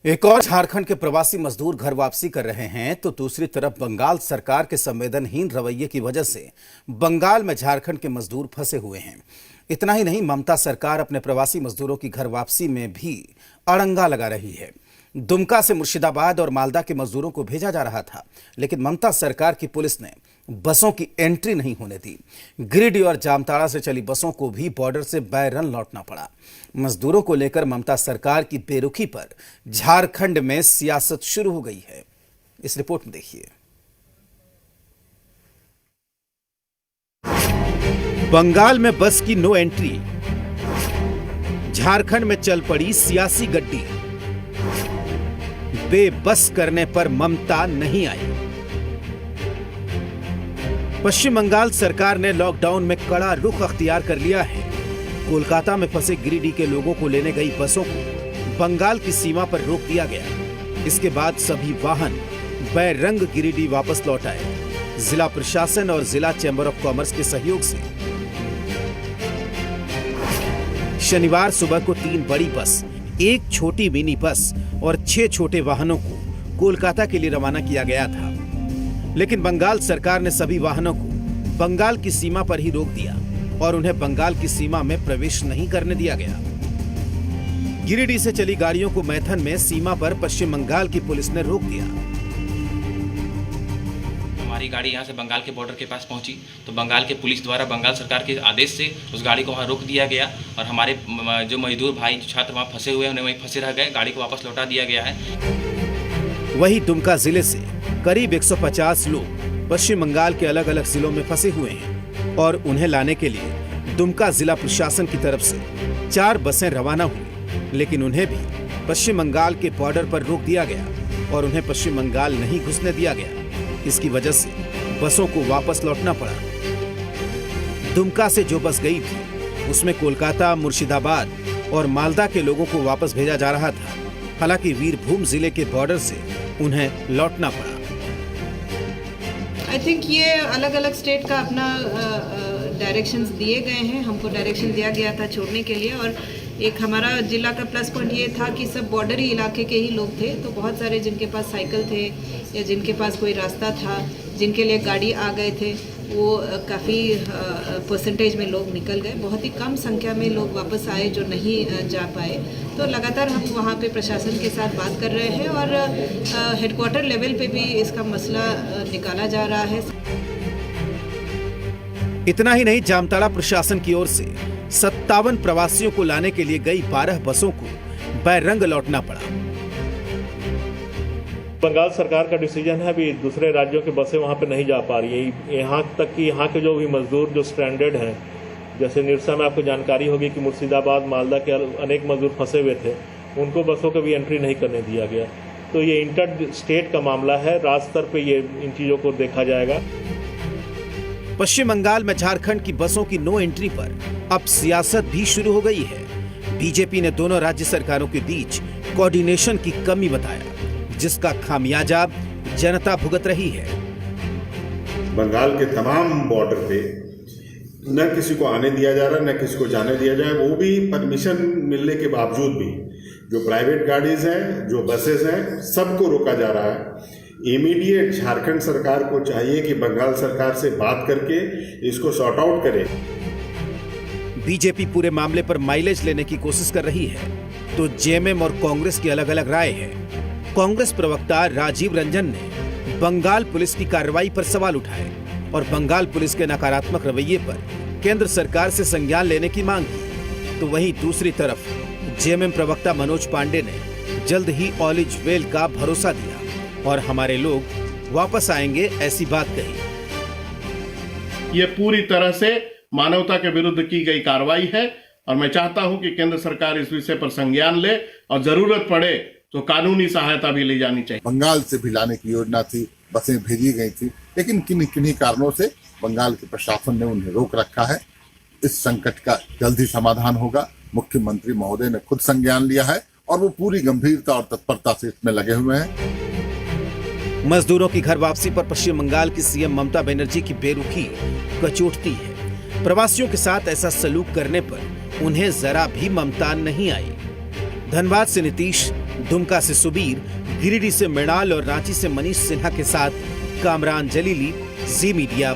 एक और झारखंड के प्रवासी मजदूर घर वापसी कर रहे हैं तो दूसरी तरफ बंगाल सरकार के संवेदनहीन रवैये की वजह से बंगाल में झारखंड के मजदूर फंसे हुए हैं। इतना ही नहीं, ममता सरकार अपने प्रवासी मजदूरों की घर वापसी में भी अड़ंगा लगा रही है। दुमका से मुर्शिदाबाद और मालदा के मजदूरों को भेजा जा रहा था, लेकिन ममता सरकार की पुलिस ने बसों की एंट्री नहीं होने दी। गिरिडीह और जामताड़ा से चली बसों को भी बॉर्डर से बैरन लौटना पड़ा। मजदूरों को लेकर ममता सरकार की बेरुखी पर झारखंड में सियासत शुरू हो गई है। इस रिपोर्ट में देखिए। बंगाल में बस की नो एंट्री, झारखंड में चल पड़ी सियासी गड्डी। बेबस करने पर ममता नहीं आई। पश्चिम बंगाल सरकार ने लॉकडाउन में कड़ा रुख अख्तियार कर लिया है। कोलकाता में फंसे गिरिडीह के लोगों को लेने गई बसों को बंगाल की सीमा पर रोक दिया गया। इसके बाद सभी वाहन बैरंग गिरिडीह वापस लौट आए। जिला प्रशासन और जिला चैंबर ऑफ कॉमर्स के सहयोग से शनिवार सुबह को 3 बड़ी बस, 1 छोटी मिनी बस और 6 छोटे वाहनों को कोलकाता के लिए रवाना किया गया था, लेकिन बंगाल सरकार ने सभी वाहनों को बंगाल की सीमा पर ही रोक दिया और उन्हें बंगाल की सीमा में प्रवेश नहीं करने दिया गया। गिरिडीह से चली गाड़ियों को मैथन में सीमा पर पश्चिम बंगाल की पुलिस ने रोक दिया। हमारी गाड़ी यहाँ से बंगाल के बॉर्डर के पास पहुंची तो बंगाल के पुलिस द्वारा बंगाल सरकार के आदेश से उस गाड़ी को वहाँ रोक दिया गया और हमारे जो मजदूर भाई छात्र वहाँ फंसे हुए हैं उन्हें वहीं फंसे रह गए। गाड़ी को वापस लौटा दिया गया है। वहीं दुमका जिले से करीब 150 लोग पश्चिम बंगाल के अलग अलग जिलों में फंसे हुए हैं और उन्हें लाने के लिए दुमका जिला प्रशासन की तरफ से 4 बसें रवाना हुई, लेकिन उन्हें भी पश्चिम बंगाल के बॉर्डर पर रोक दिया गया और उन्हें पश्चिम बंगाल नहीं घुसने दिया गया। इसकी वजह से बसों को वापस लौटना पड़ा। दुमका से जो बस गई थी उसमें कोलकाता, मुर्शिदाबाद और मालदा के लोगों को वापस भेजा जा रहा था। हालांकि वीरभूम जिले के बॉर्डर से उन्हें लौटना पड़ा। आई थिंक ये अलग अलग स्टेट का अपना डायरेक्शंस दिए गए हैं। हमको डायरेक्शन दिया गया था छोड़ने के लिए, और एक हमारा जिला का प्लस पॉइंट ये था कि सब बॉर्डरी इलाके के ही लोग थे, तो बहुत सारे जिनके पास साइकिल थे या जिनके पास कोई रास्ता था, जिनके लिए गाड़ी आ गए थे, वो काफ़ी परसेंटेज में लोग निकल गए। बहुत ही कम संख्या में लोग वापस आए जो नहीं जा पाए। तो लगातार हम वहाँ पे प्रशासन के साथ बात कर रहे हैं और हेडक्वार्टर लेवल पे भी इसका मसला निकाला जा रहा है। इतना ही नहीं, जामताड़ा प्रशासन की ओर से 57 प्रवासियों को लाने के लिए गई 12 बसों को बैरंग लौटना पड़ा। बंगाल सरकार का डिसीजन है, अभी दूसरे राज्यों की बसें वहां पे नहीं जा पा रही है। यहाँ तक कि यहाँ के जो भी मजदूर जो स्ट्रैंडेड हैं, जैसे निरसा में आपको जानकारी होगी कि मुर्शिदाबाद, मालदा के अनेक मजदूर फंसे हुए थे, उनको बसों को भी एंट्री नहीं करने दिया गया। तो ये इंटर स्टेट का मामला है, राज्य स्तर पर ये इन चीज़ों को देखा जाएगा। पश्चिम बंगाल में झारखंड की बसों की नो एंट्री पर अब सियासत भी शुरू हो गई है। बीजेपी ने दोनों राज्य सरकारों के बीच कोऑर्डिनेशन की कमी बताया, जिसका खामियाजा जनता भुगत रही है। बंगाल के तमाम बॉर्डर पे न किसी को आने दिया जा रहा, न किसी को जाने दिया जाए, वो भी परमिशन मिलने के बावजूद भी। जो प्राइवेट गाड़ीज हैं, जो बसेस हैं, सबको रोका जा रहा है। इमीडिएट झारखंड सरकार को चाहिए कि बंगाल सरकार से बात करके इसको सॉर्ट आउट करे। बीजेपी पूरे मामले पर माइलेज लेने की कोशिश कर रही है, तो जेएमएम और कांग्रेस की अलग अलग राय है। कांग्रेस प्रवक्ता राजीव रंजन ने बंगाल पुलिस की कार्रवाई पर सवाल उठाए और बंगाल पुलिस के नकारात्मक रवैये पर केंद्र सरकार से संज्ञान लेने की मांग की। तो वहीं दूसरी तरफ जेएमएम प्रवक्ता मनोज पांडे ने जल्द ही ऑल इज वेल का भरोसा दिया और हमारे लोग वापस आएंगे ऐसी बात कही। ये पूरी तरह से मानवता के विरुद्ध की गई कार्रवाई है और मैं चाहता हूं कि केंद्र सरकार इस विषय पर संज्ञान ले और जरूरत पड़े तो कानूनी सहायता भी ली जानी चाहिए। बंगाल से भी लाने की योजना थी, बसें भेजी गई थी, लेकिन किन्हीं कारणों से बंगाल के प्रशासन ने उन्हें रोक रखा है। इस संकट का जल्द ही समाधान होगा। मुख्यमंत्री महोदय ने खुद संज्ञान लिया है और वो पूरी गंभीरता और तत्परता से इसमें लगे हुए हैं। मजदूरों की घर वापसी पर पश्चिम बंगाल की सीएम ममता बनर्जी की बेरुखी कचोटती है। प्रवासियों के साथ ऐसा सलूक करने पर उन्हें जरा भी ममता नहीं आई। धनबाद से नीतीश, दुमका से सुबीर, गिरिडीह से मृणाल और रांची से मनीष सिन्हा के साथ कामरान जलीली, जी मीडिया।